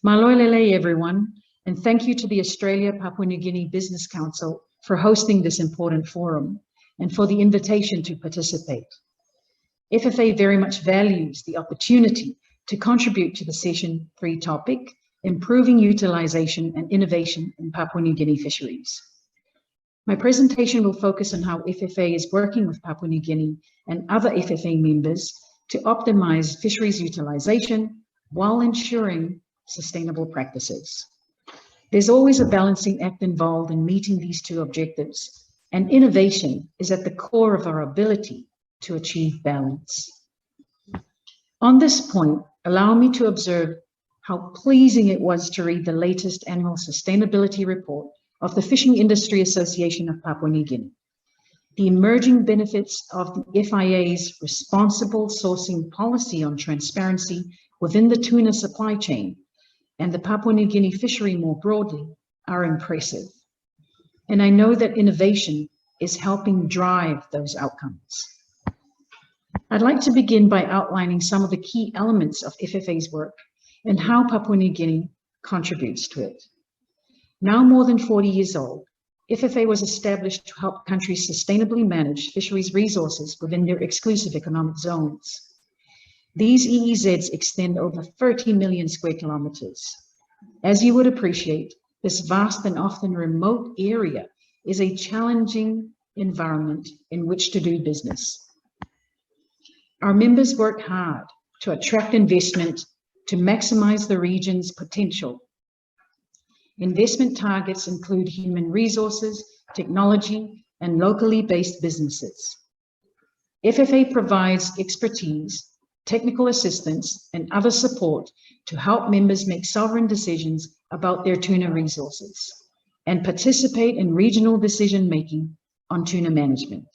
Maloelele, everyone, and thank you to the Australia Papua New Guinea Business Council for hosting this important forum and for the invitation to participate. FFA very much values the opportunity to contribute to the Session 3 topic, Improving Utilisation and Innovation in Papua New Guinea Fisheries. My presentation will focus on how FFA is working with Papua New Guinea and other FFA members to optimise fisheries utilisation while ensuring sustainable practices. There's always a balancing act involved in meeting these two objectives, and innovation is at the core of our ability to achieve balance. On this point, allow me to observe how pleasing it was to read the latest annual sustainability report of the Fishing Industry Association of Papua New Guinea. The emerging benefits of the FIA's responsible sourcing policy on transparency within the tuna supply chain and the Papua New Guinea fishery more broadly are impressive. And I know that innovation is helping drive those outcomes. I'd like to begin by outlining some of the key elements of FFA's work and how Papua New Guinea contributes to it. Now more than 40 years old, FFA was established to help countries sustainably manage fisheries resources within their exclusive economic zones. These EEZs extend over 30 million square kilometers. As you would appreciate, this vast and often remote area is a challenging environment in which to do business. Our members work hard to attract investment to maximize the region's potential. Investment targets include human resources, technology, and locally based businesses. FFA provides expertise, technical assistance, and other support to help members make sovereign decisions about their tuna resources and participate in regional decision-making on tuna management.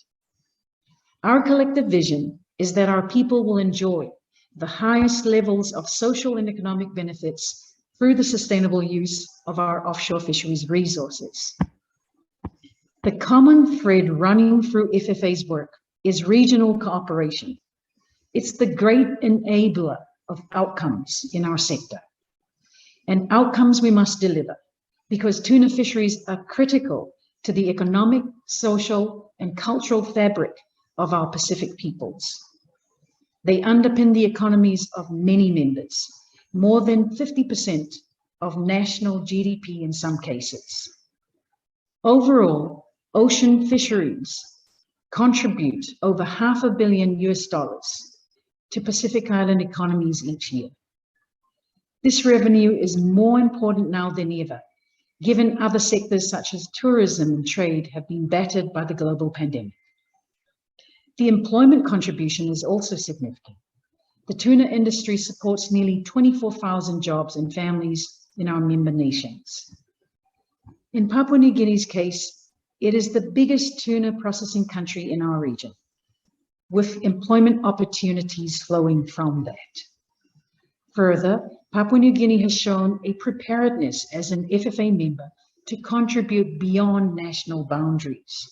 Our collective vision is that our people will enjoy the highest levels of social and economic benefits through the sustainable use of our offshore fisheries resources. The common thread running through FFA's work is regional cooperation. It's the great enabler of outcomes in our sector. And outcomes we must deliver because tuna fisheries are critical to the economic, social, and cultural fabric of our Pacific peoples. They underpin the economies of many members, more than 50% of national GDP in some cases. Overall, ocean fisheries contribute over $500 million to Pacific Island economies each year. This revenue is more important now than ever, given other sectors such as tourism and trade have been battered by the global pandemic. The employment contribution is also significant. The tuna industry supports nearly 24,000 jobs and families in our member nations. In Papua New Guinea's case, it is the biggest tuna processing country in our region, with employment opportunities flowing from that. Further, Papua New Guinea has shown a preparedness as an FFA member to contribute beyond national boundaries.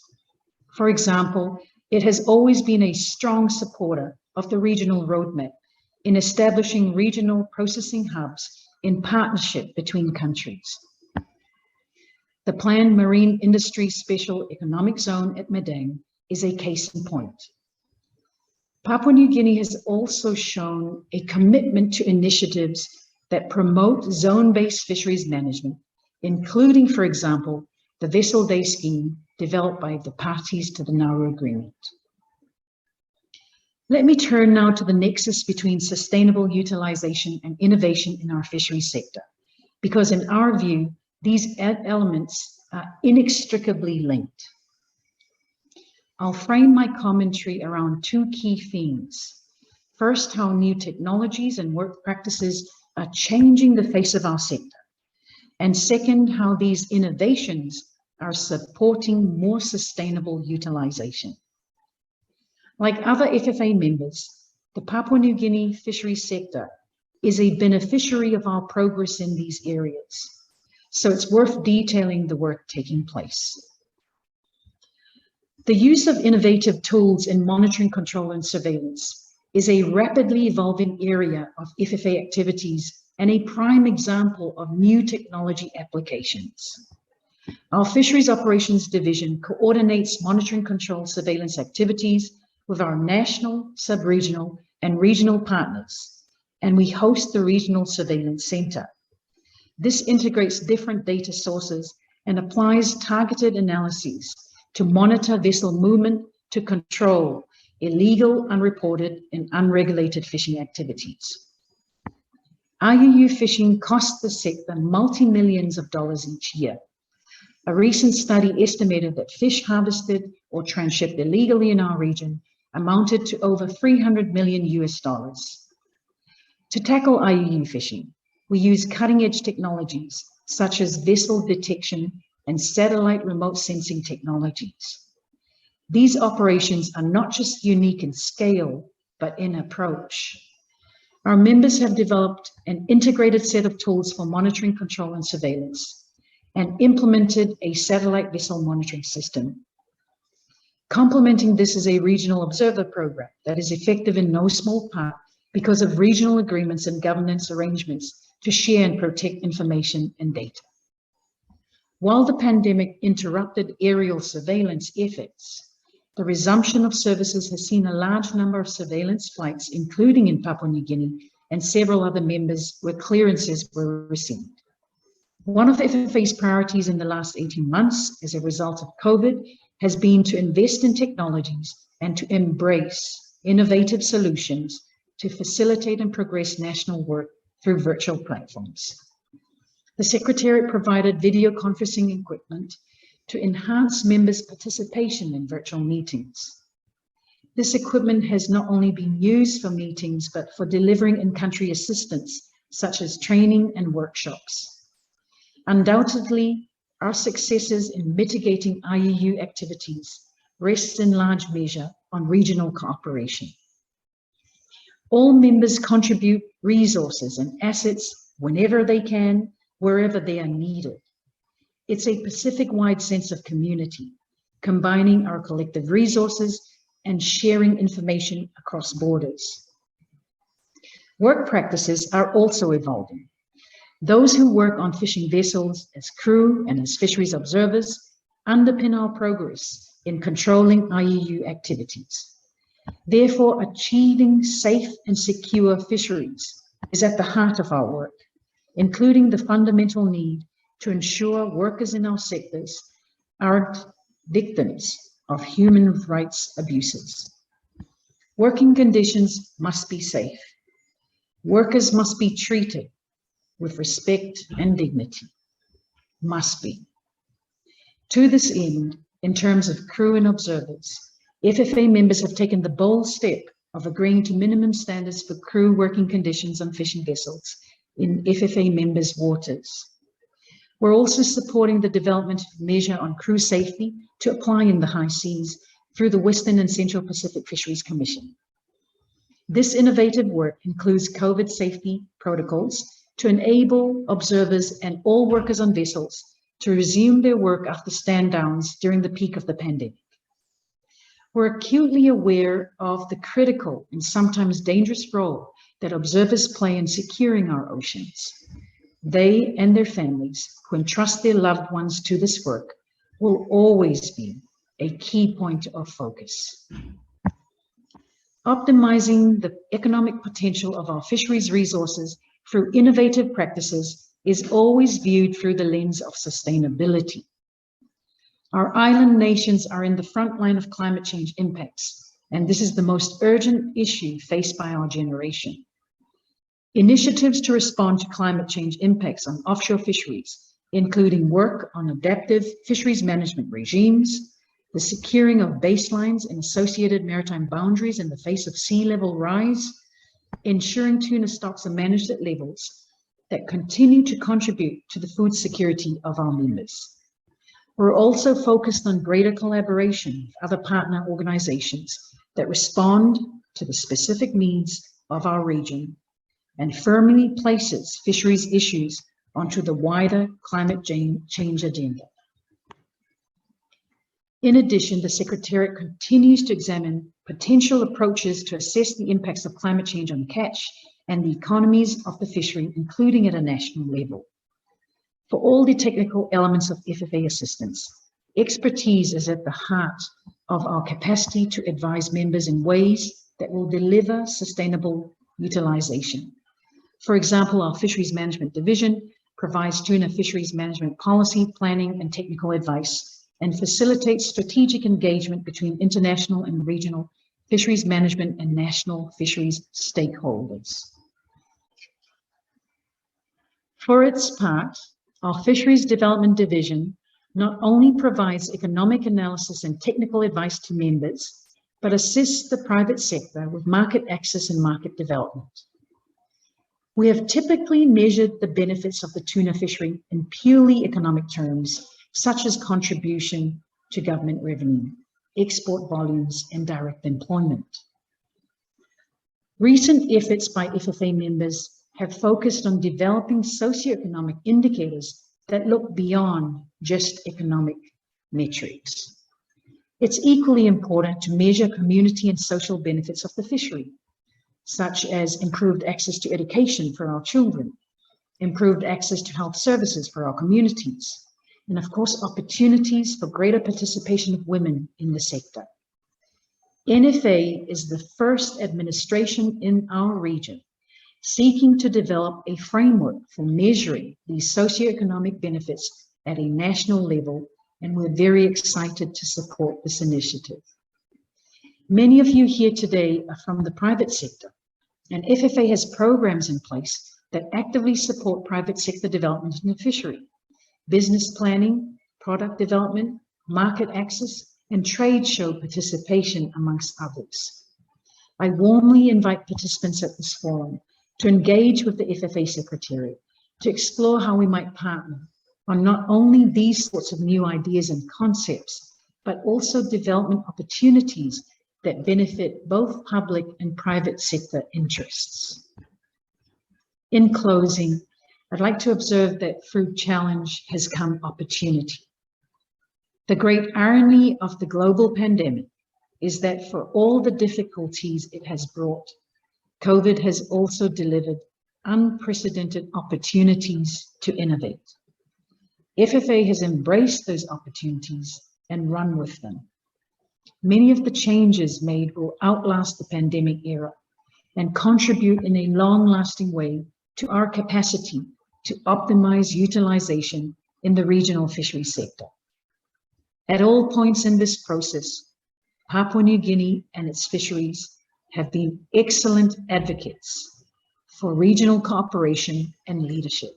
For example, it has always been a strong supporter of the regional roadmap in establishing regional processing hubs in partnership between countries. The planned Marine Industry Special Economic Zone at Madang is a case in point. Papua New Guinea has also shown a commitment to initiatives that promote zone-based fisheries management, including, for example, the Vessel Day scheme developed by the parties to the Nauru Agreement. Let me turn now to the nexus between sustainable utilization and innovation in our fisheries sector, because in our view, these elements are inextricably linked. I'll frame my commentary around two key themes. First, how new technologies and work practices are changing the face of our sector. And second, how these innovations are supporting more sustainable utilization. Like other FFA members, the Papua New Guinea fisheries sector is a beneficiary of our progress in these areas. So it's worth detailing the work taking place. The use of innovative tools in monitoring, control, and surveillance is a rapidly evolving area of FFA activities and a prime example of new technology applications. Our Fisheries Operations Division coordinates monitoring, control, surveillance activities with our national, sub-regional, and regional partners, and we host the Regional Surveillance Center. This integrates different data sources and applies targeted analyses to monitor vessel movement to control illegal, unreported, and unregulated fishing activities. IUU fishing costs the sector multi-millions of dollars each year. A recent study estimated that fish harvested or transshipped illegally in our region amounted to over $300 million US. To tackle IUU fishing, we use cutting-edge technologies such as vessel detection and satellite remote sensing technologies. These operations are not just unique in scale, but in approach. Our members have developed an integrated set of tools for monitoring, control, and surveillance, and implemented a satellite vessel monitoring system. Complementing this is a regional observer program that is effective in no small part because of regional agreements and governance arrangements to share and protect information and data. While the pandemic interrupted aerial surveillance efforts, the resumption of services has seen a large number of surveillance flights, including in Papua New Guinea and several other members where clearances were received. One of the FFA's priorities in the last 18 months as a result of COVID has been to invest in technologies and to embrace innovative solutions to facilitate and progress national work through virtual platforms. The Secretariat provided video conferencing equipment to enhance members' participation in virtual meetings. This equipment has not only been used for meetings, but for delivering in-country assistance, such as training and workshops. Undoubtedly, our successes in mitigating IUU activities rests in large measure on regional cooperation. All members contribute resources and assets whenever they can, wherever they are needed. It's a Pacific-wide sense of community, combining our collective resources and sharing information across borders. Work practices are also evolving. Those who work on fishing vessels as crew and as fisheries observers underpin our progress in controlling IUU activities. Therefore, achieving safe and secure fisheries is at the heart of our work, including the fundamental need to ensure workers in our sectors aren't victims of human rights abuses. Working conditions must be safe. Workers must be treated with respect and dignity. Must be. To this end, in terms of crew and observers, FFA members have taken the bold step of agreeing to minimum standards for crew working conditions on fishing vessels in FFA members' waters. We're also supporting the development of a measure on crew safety to apply in the high seas through the Western and Central Pacific Fisheries Commission. This innovative work includes COVID safety protocols to enable observers and all workers on vessels to resume their work after stand downs during the peak of the pandemic. We're acutely aware of the critical and sometimes dangerous role that observers play in securing our oceans. They and their families who entrust their loved ones to this work will always be a key point of focus. Optimizing the economic potential of our fisheries resources through innovative practices is always viewed through the lens of sustainability. Our island nations are in the front line of climate change impacts, and this is the most urgent issue faced by our generation. Initiatives to respond to climate change impacts on offshore fisheries, including work on adaptive fisheries management regimes, the securing of baselines and associated maritime boundaries in the face of sea level rise, ensuring tuna stocks are managed at levels that continue to contribute to the food security of our members. We're also focused on greater collaboration with other partner organizations that respond to the specific needs of our region and firmly places fisheries issues onto the wider climate change agenda. In addition, the Secretariat continues to examine potential approaches to assess the impacts of climate change on catch and the economies of the fishery, including at a national level. For all the technical elements of FFA assistance, expertise is at the heart of our capacity to advise members in ways that will deliver sustainable utilisation. For example, our Fisheries Management Division provides tuna fisheries management policy, planning and technical advice, and facilitates strategic engagement between international and regional fisheries management and national fisheries stakeholders. For its part, our Fisheries Development Division not only provides economic analysis and technical advice to members, but assists the private sector with market access and market development. We have typically measured the benefits of the tuna fishery in purely economic terms, such as contribution to government revenue, export volumes, and direct employment. Recent efforts by FFA members have focused on developing socioeconomic indicators that look beyond just economic metrics. It's equally important to measure community and social benefits of the fishery, such as improved access to education for our children, improved access to health services for our communities, and of course, opportunities for greater participation of women in the sector. NFA is the first administration in our region seeking to develop a framework for measuring these socioeconomic benefits at a national level, and we're very excited to support this initiative. Many of you here today are from the private sector, and FFA has programs in place that actively support private sector development in the fishery, business planning, product development, market access, and trade show participation, amongst others. I warmly invite participants at this forum to engage with the FFA Secretariat to explore how we might partner on not only these sorts of new ideas and concepts, but also development opportunities that benefit both public and private sector interests. In closing, I'd like to observe that through challenge has come opportunity. The great irony of the global pandemic is that for all the difficulties it has brought, COVID has also delivered unprecedented opportunities to innovate. FFA has embraced those opportunities and run with them. Many of the changes made will outlast the pandemic era and contribute in a long-lasting way to our capacity to optimize utilization in the regional fishery sector. At all points in this process, Papua New Guinea and its fisheries have been excellent advocates for regional cooperation and leadership.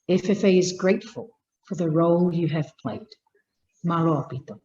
FFA is grateful for the role you have played. Malo apito.